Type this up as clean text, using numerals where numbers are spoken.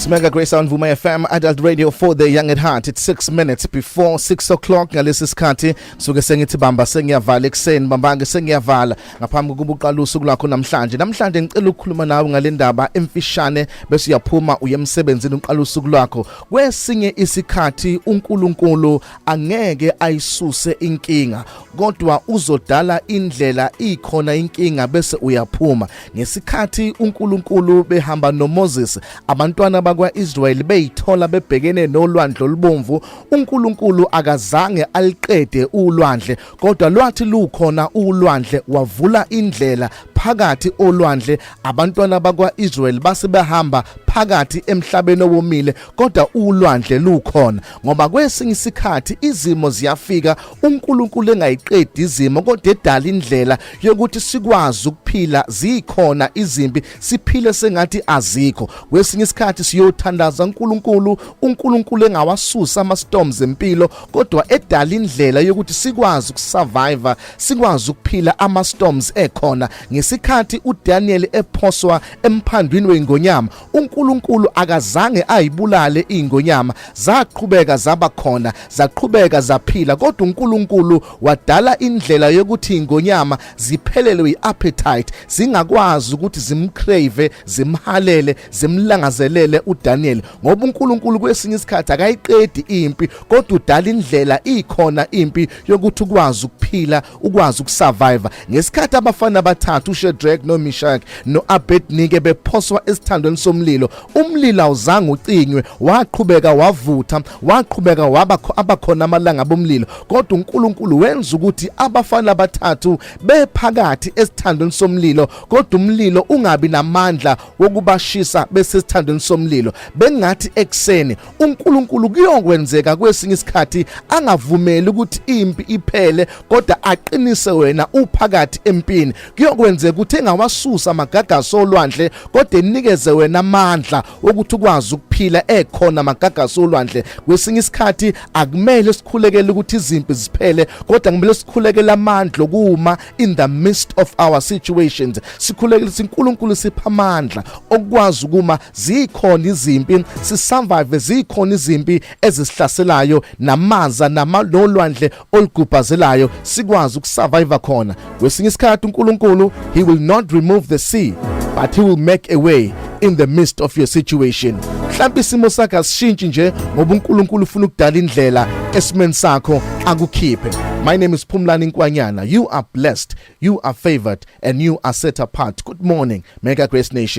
Mega Grace on Vuma FM Adult Radio for the Young at Heart. It's 6 minutes before 6 o'clock. Ngalesi sikhathi suke sengithi bamba sengiyavala ekseni bambanga sengiyavala ngaphambi kokubuqala usuku lakho namhlanje ngicela ukukhuluma nawe ngale ndaba emfishane bese uyaphuma uye emsebenzini uqala usuku lakho. Kwesinye isikhathi uNkulunkulu angeke ayisuse inkinga kodwa uzodala indlela ikhona inkinga bese uyaphuma. Ngesikhathi uNkulunkulu behamba noMoses abantwana kwa-Israel beyithola bebhekene nolwandle olubomvu, uNkulunkulu akazange aliqede ulwandle kodwa lwathi lukhona ulwandle wavula indlela phakathi olwandle. Abantwana bakwa-Israel base behamba phakathi emhlabeni owomile kodwa ulwandle lukhona. Ngoba kwesinye isikhathi izimo ziyafika uNkulunkulu engayiqedi izimo kodwa edala indlela yokuthi sikwazi ukuphila zikhona izimpi siphile sengathi azikho. Kwesinye isikhathi siyothandaza uNkulunkulu engawasusa ama-storms empilo kodwa edala indlela yokuthi sikwazi ukusurvive, sikwazi ukuphila ama-storms ekhona. Ngesikhathi uDaniel ephoswa emphandweni weingonyama, uNkulunkulu akazange ayibulale ingonyama, zaqhubeka zaba khona, zaqhubeka zaphila kodwa uNkulunkulu wadala indlela yokuthi ingonyama ziphelelwe iappetite, zingakwazi ukuthi zimcrave, zimhalele, zimlangazelele uDaniel. Ngoba uNkulunkulu kwesinye isikhathi akayiqedi impi kodwa udala indlela ikhona impi yokuthi ukwazi ukuphila, ukwazi ukusurvive. Ngesikhathi abafana bathathu uShadrach noMeshach noAbednego bephoswa esithandweni somlilo, umlilo awuzange ucinywe, waqhubeka wavutha, waqhubeka abakhona amalanga bomlilo kodwa uNkulunkulu wenza ukuthi abafana bathathu bephakathi esithandweni somlilo kodwa umlilo ungabi namandla wokubashisa besesithandweni somlilo. Bengathi ekseni uNkulunkulu kuyokwenzeka kwesinye isikhathi angavumeli ukuthi impi iphele kodwa aqinise wena uphakathi empini. Kuyokwenzeka ukuthi engawasusa amagagasi olwandle kodwa enikeze wena amandla ukuthi ukwazi ukuphila ekhona amagagasi olwandle. Kwesinye isikhathi akumele sikhulekele ukuthi izimpi ziphele kodwa kumele sikhulekele amandla okuma in the midst of our situations. Sikhulekele uNkulunkulu sipha amandla okwazi ukuma zikhona izimpi, sisurvive zikhona izimpi ezisihlaselayo namaza nolwandle olugubhazelayo sikwazi ukusurvive khona. Kwesinye isikhathi uNkulunkulu he will not remove the sea but he will make a way in the midst of your situation. Mhlawumbe isimo sakho asishintshi nje ngoba uNkulunkulu ufuna ukudala indlela esimeni sakho akukhiphe. My name is Phumlani Nkwanyana. You are blessed, you are favored and you are set apart. Good morning, Mega Grace Nation.